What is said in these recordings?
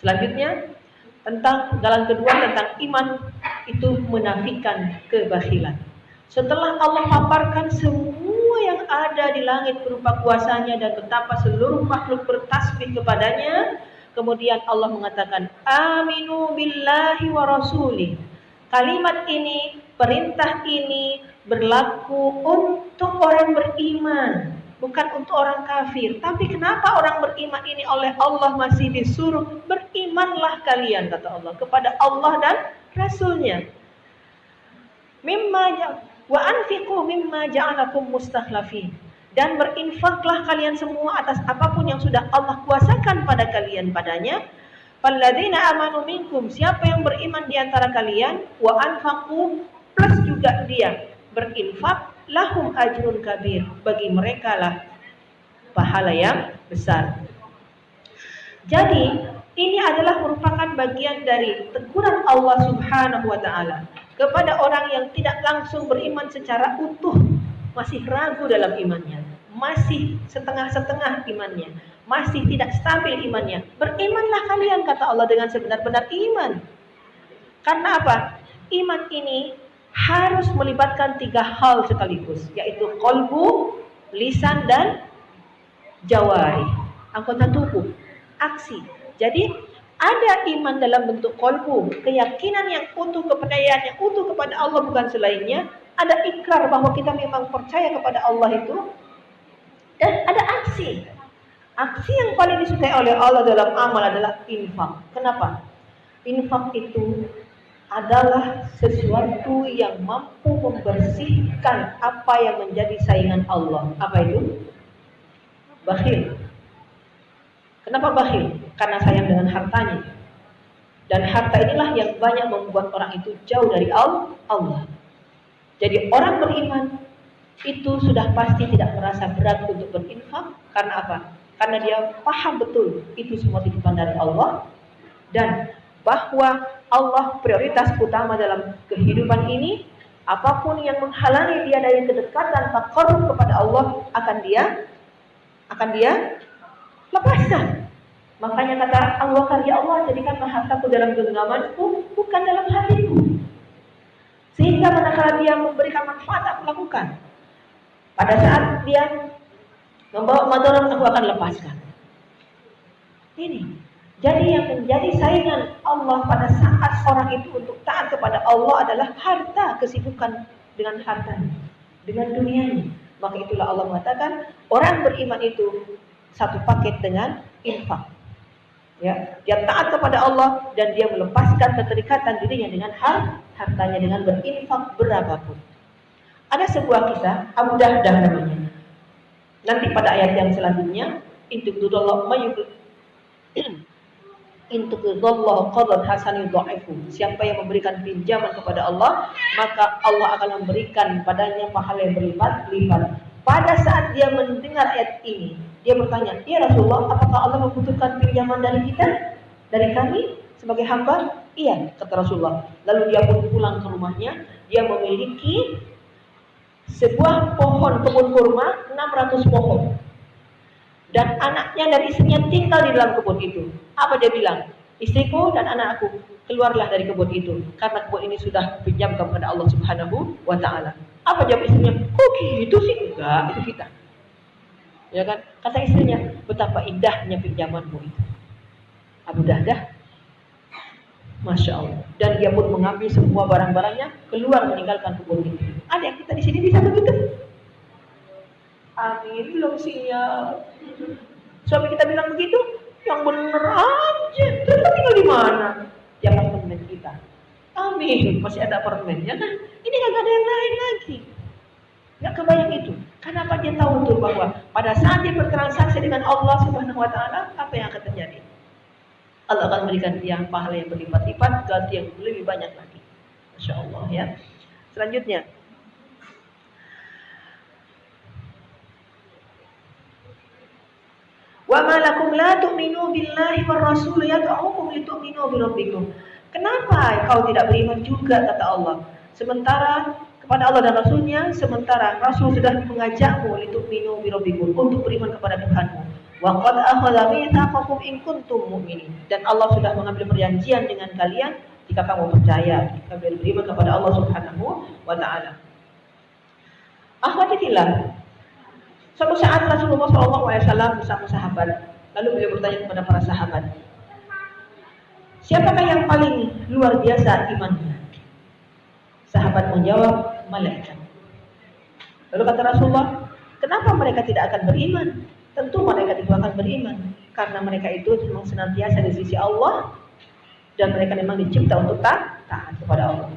Selanjutnya tentang jalan kedua tentang iman itu menafikan kebakhilan. Setelah Allah paparkan semua yang ada di langit berupa kuasanya dan betapa seluruh makhluk bertasbih kepadanya, kemudian Allah mengatakan aminu billahi wa rasulih. Kalimat ini, perintah ini berlaku untuk orang beriman, bukan untuk orang kafir. Tapi kenapa orang beriman ini oleh Allah masih disuruh berimanlah kalian, kata Allah, kepada Allah dan Rasulnya. Wa anfiqu mimma ja'alakum mustakhlafin. Dan berinfaklah kalian semua atas apapun yang sudah Allah kuasakan pada kalian padanya. Falladzina amanu minkum, siapa yang beriman di antara kalian, wa anfaqu, plus juga dia berinfak, lahum ajrun kabir, bagi mereka lah pahala yang besar. Jadi ini adalah merupakan bagian dari teguran Allah Subhanahu wa taala kepada orang yang tidak langsung beriman secara utuh, masih ragu dalam imannya, masih setengah-setengah imannya, masih tidak stabil imannya. Berimanlah kalian, kata Allah, dengan sebenar-benar iman. Karena apa? Iman ini harus melibatkan 3 hal sekaligus, yaitu qalbu, lisan, dan jawari, anggota tubuh, aksi. Jadi ada iman dalam bentuk qalbu, keyakinan yang utuh, kepercayaan yang utuh kepada Allah bukan selainnya. Ada ikrar bahwa kita memang percaya kepada Allah itu. Dan ada aksi. Aksi yang paling disukai oleh Allah dalam amal adalah infak. Kenapa? Infak itu adalah sesuatu yang mampu membersihkan apa yang menjadi saingan Allah. Apa itu? Bakhil. Kenapa bakhil? Karena sayang dengan hartanya. Dan harta inilah yang banyak membuat orang itu jauh dari Allah. Jadi orang beriman itu sudah pasti tidak merasa berat untuk berinfak. Karena apa? Karena dia paham betul itu semua titipan dari Allah, dan bahwa Allah prioritas utama dalam kehidupan ini. Apapun yang menghalangi dia dari kedekatan taqarrub kepada Allah akan dia lepaskan. Makanya kata Allah kan, ya Allah, jadikanlah hartaku dalam genggamanku, bukan dalam hatiku. Sehingga manakala dia memberikan manfaat, aku lakukan. Pada saat dia membawa madarat, aku akan lepaskan. Ini. Jadi yang menjadi saingan Allah pada saat orang itu untuk taat kepada Allah adalah harta, kesibukan dengan hartanya, dengan dunianya. Maka itulah Allah mengatakan orang beriman itu satu paket dengan infak. Ya, dia taat kepada Allah dan dia melepaskan keterikatan dirinya dengan hartanya dengan berinfak berapapun. Ada sebuah kisah Abu Dahdah namanya. Nanti pada ayat yang selanjutnya, intuqdallahu qardan hasanan yudha'ifu. Siapa yang memberikan pinjaman kepada Allah, maka Allah akan memberikan padanya pahala yang berlipat-lipat. Pada saat dia mendengar ayat ini, dia bertanya, "Ya Rasulullah, apakah Allah membutuhkan pinjaman dari kita? Dari kami sebagai hamba?" "Iya," kata Rasulullah. Lalu dia pun pulang ke rumahnya. Dia memiliki sebuah pohon kebun kurma, 600 pohon. Dan anaknya dan istrinya tinggal di dalam kebun itu. Apa dia bilang? "Istriku dan anakku, keluarlah dari kebun itu, karena kebun ini sudah pinjamkan kepada Allah Subhanahu wa taala." Apa jawab istrinya? "Kok gitu sih?" "Enggak, itu kita." Ya kan? Kata istrinya, "Betapa indahnya pinjamanmu itu." Abu Dahdah, Masya Allah. Dan dia pun mengambil semua barang-barangnya, keluar meninggalkan kebun itu. Ada yang kita di sini bisa begitu? Amin, belum siap. Suami kita bilang begitu, yang bener aja. Terus kita tinggal di mana? Di apartemen kita. Amin, masih ada apartemen, ya kan? Ini gak ada yang lain lagi. Gak kebayang itu. Kenapa dia tahu betul bahwa pada saat dia bertransaksi dengan Allah Subhanahu wa taala, apa yang akan terjadi? Allah akan berikan dia pahala yang berlipat-lipat, ganti yang lebih banyak lagi. Masya Allah, ya. Selanjutnya, wa ma lakum la tu'minu billahi war rasul yad'ukum litu'minu bi rabbikum. Kenapa kau tidak beriman juga, kata Allah, sementara kepada Allah dan Rasulnya, sementara Rasul sudah mengajakmu litu'minu bi rabbikum, untuk beriman kepada Tuhanmu. Wa qad akhadha mitsaqakum in kuntum mu'minin. Dan Allah sudah mengambil perjanjian dengan kalian jika kamu percaya, jika kalian beriman kepada Allah Subhanahu wa taala. Akhwati fillah, suatu saat Rasulullah SAW bersama sahabat, lalu beliau bertanya kepada para sahabat, siapakah yang paling luar biasa imannya? Sahabat menjawab, malaikat. Lalu kata Rasulullah, kenapa mereka tidak akan beriman? Tentu mereka itu akan beriman, karena mereka itu memang senantiasa di sisi Allah, dan mereka memang dicipta untuk taat kepada Allah.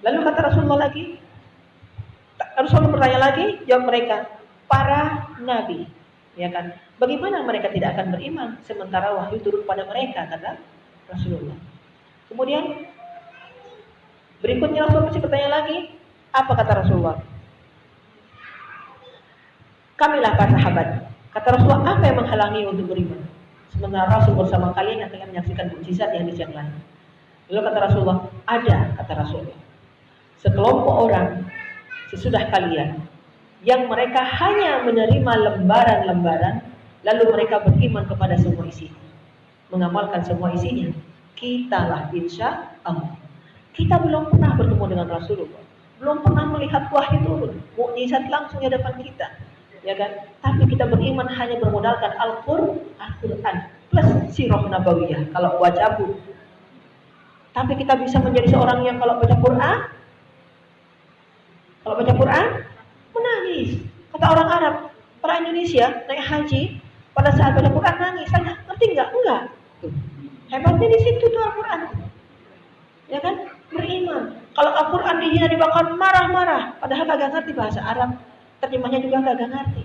Lalu kata Rasulullah lagi, Rasulullah bertanya lagi, jawab mereka, para nabi, ya kan? Bagaimana mereka tidak akan beriman sementara wahyu turun pada mereka, kata Rasulullah. Kemudian berikutnya Rasulullah masih bertanya lagi, apa kata Rasulullah? Kamilah para sahabat. Kata Rasulullah, apa yang menghalangi untuk beriman? Sementara Rasul bersama kalian yang akan menyaksikan mukjizat yang lain. Lalu kata Rasulullah, ada, kata Rasulullah, sekelompok orang sesudah kalian yang mereka hanya menerima lembaran-lembaran, lalu mereka beriman kepada semua isinya, mengamalkan semua isinya. Kitalah insya Allah. Kita belum pernah bertemu dengan Rasulullah, belum pernah melihat wahyu turun, mukjizat langsung di depan kita, ya kan? Tapi kita beriman hanya bermodalkan Al-Quran plus sirah nabawiyah kalau baca buku. Tapi kita bisa menjadi seorang yang kalau baca Quran menangis. Kata orang Arab, orang Indonesia naik haji pada saat baca Quran nangis. Tanya, ngerti enggak? Enggak. Tuh. Hebatnya di situ tuh Al-Quran. Ya kan? Beriman. Kalau Al-Quran dihina dibakar marah-marah, padahal kagak ngerti bahasa Arab, terjemahnya juga kagak ngerti.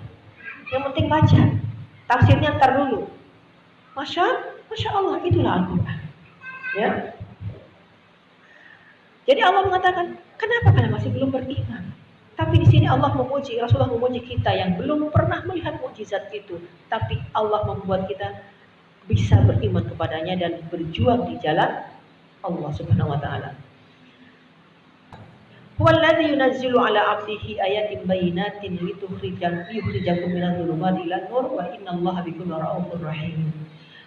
Yang penting baca, tafsirnya ntar dulu. Masya Allah, itulah Al-Quran. Ya. Jadi Allah mengatakan, kenapa kalian masih belum beriman? Tapi di sini Allah memuji, Rasulullah memuji kita yang belum pernah melihat mukjizat itu, tapi Allah membuat kita bisa beriman kepadanya dan berjuang di jalan Allah Subhanahu wa taala. Huwallazi yunazzilu ala 'abdihi ayatin bayyinatin litukhrijakum minadh dhulumati ilan nur wa innallaha bikum ra'ufur rahim.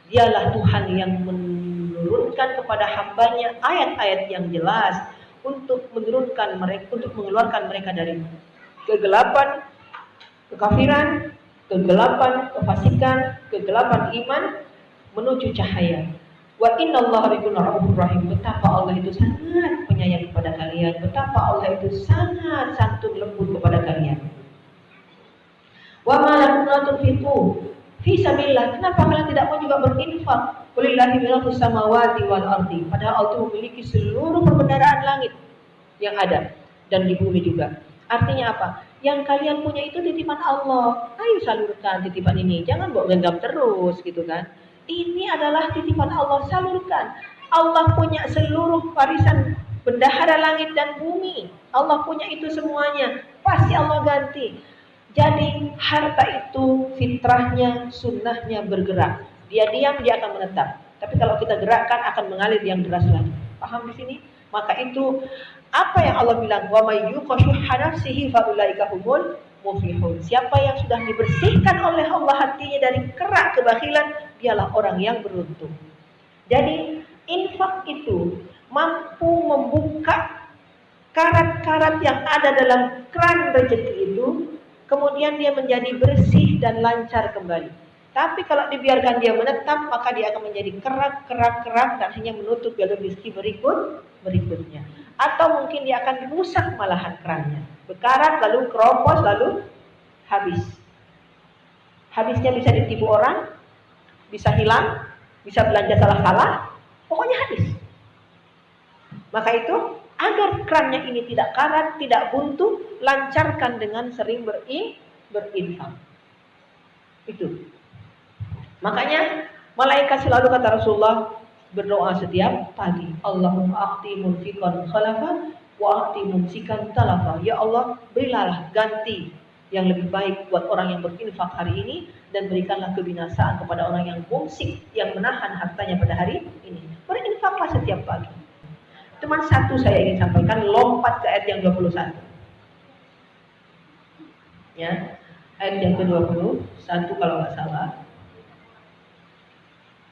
Dialah Tuhan yang menurunkan kepada hambanya ayat-ayat yang jelas untuk menurunkan mereka, untuk mengeluarkan mereka dari kegelapan kekafiran, kegelapan kefasikan, kegelapan iman menuju cahaya. Wa innallaha bikum ra'ufur rahim. Betapa Allah itu sangat penyayang kepada kalian, betapa Allah itu sangat santun lembut kepada kalian. Wa ma lakum la tunfiqu fi sabilillah. Kenapa kalian tidak mau juga berinfak? Qulillahi milkus samawati wal ardi. Padahal Allah itu memiliki seluruh perbendaharaan langit yang ada dan di bumi juga. Artinya apa? Yang kalian punya itu titipan Allah. Ayo salurkan titipan ini. Jangan bawa genggam terus gitu kan. Ini adalah titipan Allah, salurkan. Allah punya seluruh warisan bendahara langit dan bumi. Allah punya itu semuanya. Pasti Allah ganti. Jadi harta itu fitrahnya, sunnahnya bergerak. Dia diam, dia akan menetap. Tapi kalau kita gerakkan akan mengalir yang deras lagi. Paham di sini? Maka itu apa yang Allah bilang, wa may yuqashuhha nafsihi fa ulaika humul muflihun. Siapa yang sudah dibersihkan oleh Allah hatinya dari kerak kebakilan, dialah orang yang beruntung. Jadi infak itu mampu membuka karat-karat yang ada dalam keran rezeki itu, kemudian dia menjadi bersih dan lancar kembali. Tapi kalau dibiarkan dia menetap, maka dia akan menjadi kerak dan hanya menutup jalur rezeki berikutnya. Atau mungkin dia akan rusak malahan kerannya. Bekarat, lalu keropos, lalu habis. Habisnya bisa ditipu orang, bisa hilang, bisa belanja salah-salah, pokoknya habis. Maka itu, agar kerannya ini tidak karat, tidak buntu, lancarkan dengan sering berinfak. Itu. Makanya malaikat selalu kata Rasulullah berdoa setiap pagi, Allahumma aqti munfiqan khalafa wa aqti mumsikan talafa. Ya Allah, berilah ganti yang lebih baik buat orang yang berinfak hari ini, dan berikanlah kebinasaan kepada orang yang mumsik, yang menahan hartanya pada hari ini. Berinfaklah setiap pagi. Cuma satu saya ingin sampaikan, lompat ke ayat yang 21. Ya, ayat yang ke-21 kalau nggak salah.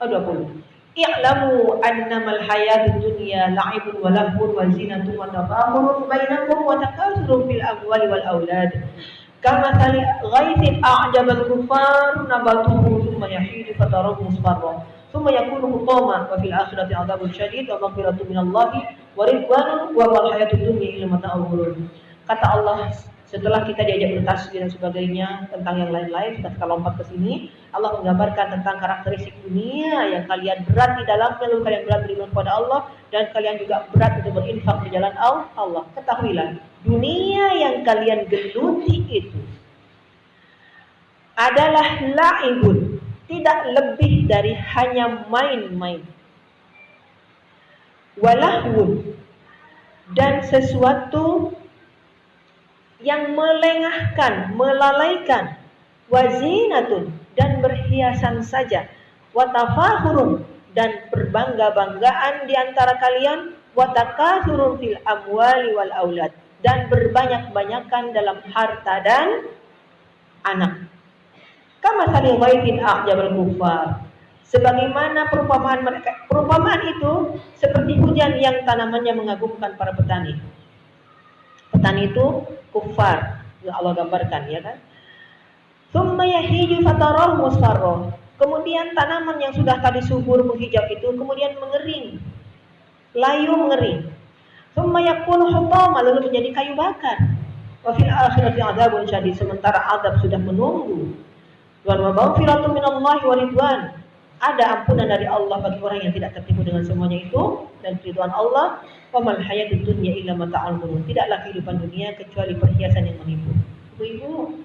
20. I'lamu annamal hayatud dunya la'ibun wa lahwun wa zinatun wa tafakhurun bainakum wa takasurun fil amwali wal aulad. Kamathali ghaithin a'jabal kuffar nabatuhu thumma yahidu fatarahu musfarra thumma yakunu hutama wa fil akhirati 'adzabun syadid wa maghfiratun minallahi wa ridwanun wa mal hayatud dunya illa mata'ul ghurur. Kata Allah, setelah kita diajak bertasbih dan sebagainya tentang yang lain-lain, sudah kita lompat ke sini, Allah menggambarkan tentang karakteristik dunia yang kalian berat di dalamnya, lalu kalian berat beriman kepada Allah, dan kalian juga berat untuk berinfak di jalan Allah. Ketahuilah, dunia yang kalian geluti itu adalah la'ibun, tidak lebih dari hanya main-main, walahwun, dan sesuatu yang melengahkan, melalaikan, wazinatun, dan berhiasan saja, watafahurun, dan berbangga-banggaan di antara kalian, watakasurun fil amwali wal aulad, dan berbanyak-banyakan dalam harta dan anak. Kama salil ghaithin a'jabal kuffar, sebagaimana perumpamaan mereka, perumpamaan itu seperti hujan yang tanamannya mengagumkan para petani. Petani itu kufar, yang Allah gambarkan, ya kan? Tsumma yahiju fatarahu musfarra. Kemudian tanaman yang sudah tadi subur menghijau itu kemudian mengering, layu mengering. Tsumma yakunu hutama, lalu menjadi kayu bakar. Wa fil akhirati 'adzabun syadid, sementara azab sudah menunggu. Wa maghfiratun minallahi wa ridwan. Ada ampunan dari Allah bagi orang yang tidak tertipu dengan semuanya itu, dan ridwan Allah. Wa mal hayatud dunya illa mata'ul ghurur. Tidaklah kehidupan dunia kecuali perhiasan yang menipu. Ibu-ibu,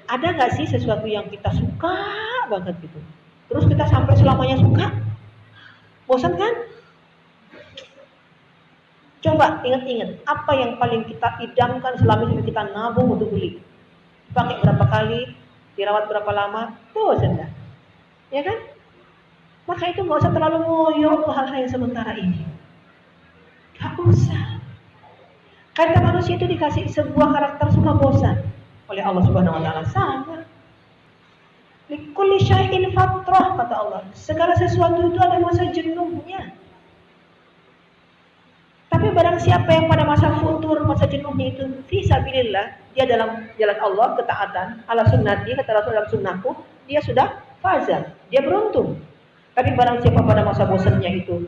ada nggak sih sesuatu yang kita suka banget gitu, terus kita sampai selamanya suka? Bosan kan? Coba ingat-ingat, apa yang paling kita idamkan selama ini kita nabung untuk beli? Pakai berapa kali, dirawat berapa lama, bosan nggak? Ya kan? Maka itu nggak usah terlalu ngoyo untuk hal-hal yang sementara ini. Gak usah. Karena manusia itu dikasih sebuah karakter suka bosan oleh Allah Subhanahu wa taala. Sama. Likulli syai'in fatrah, kata Allah. Segala sesuatu itu ada masa jenuhnya. Tapi barang siapa yang pada masa futur, masa jenuhnya itu fisabilillah, dia dalam jalan Allah, ketaatan, ala sunnati, kata Rasul dalam sunnahku, dia sudah faza, dia beruntung. Tapi barang siapa pada masa bosannya itu,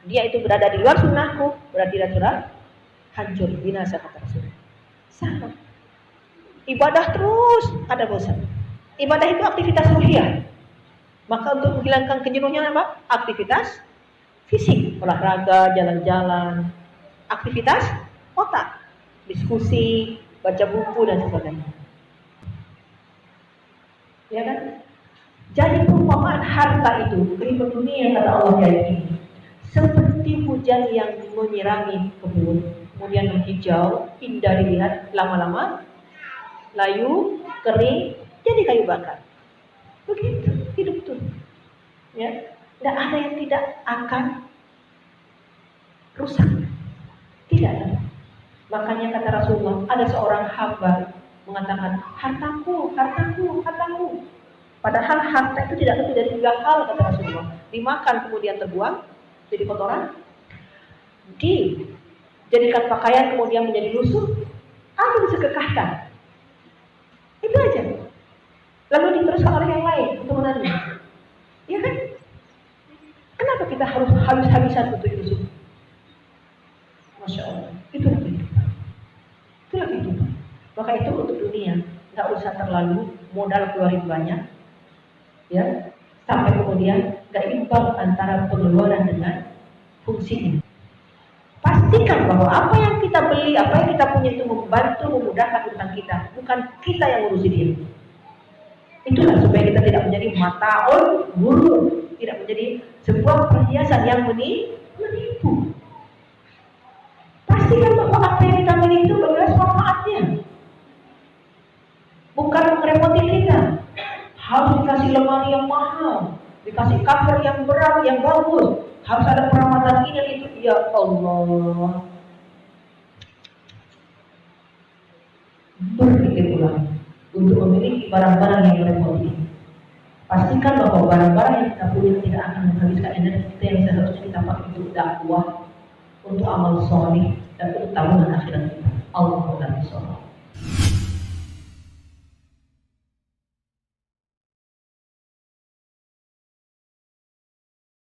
dia itu berada di luar sunnahku, berarti dia sudah hancur, binasa, kata Rasul. Sama. Ibadah terus ada bosan. Ibadah itu aktivitas ruhiyah. Maka untuk menghilangkan kejenuhannya apa? Aktivitas fisik, olahraga, jalan-jalan, aktivitas otak, diskusi, baca buku dan sebagainya. Ya kan? Jadi perumpamaan harta itu, kehidupan dunia kata Allah ini, seperti hujan yang menyirami kebun, kemudian menghijau, indah dilihat, lama-lama layu, kering, jadi kayu bakar. Begitu hidup itu. Ya, tidak ada yang tidak akan rusak. Tidak ada. Makanya kata Rasulullah, ada seorang hamba mengatakan, hartaku, hartaku, hartaku. Padahal harta itu tidak lebih dari 3 hal, kata Rasulullah. Dimakan kemudian terbuang jadi kotoran, dijadikan pakaian kemudian menjadi lusuh, atau disedekahkan. Itu aja. Lalu diteruskan oleh yang lain untuk menanam. Ya kan? Kenapa kita harus habis-habisan untuk itu? Masya Allah. Itulah kehidupan. Itulah kehidupan. Maka itu untuk dunia, nggak usah terlalu modal keluarin banyak, ya, sampai kemudian nggak imbang antara pengeluaran dengan fungsinya. Pastikan bahwa apa yang kita beli, apa yang kita punya itu membantu, memudahkan urusan kita, bukan kita yang ngurusin dia. Itulah supaya kita tidak menjadi mataun guru, tidak menjadi sebuah perhiasan yang menipu. Pastikan bahwa apa yang kita beli itu berjelas manfaatnya, bukan merepoti kita. Harus dikasih lemari yang mahal, dikasih cover yang berat, yang bagus, harus ada perawatan ini itu. Ya Allah, berpikir ulang untuk memiliki barang-barang yang merepoti. Pastikan bahwa barang-barang yang kita punya tidak akan menghabiskan energi kita yang seharusnya kita pakai untuk dakwah, untuk amal soleh, dan untuk tabungan akhirat kita. Allahumma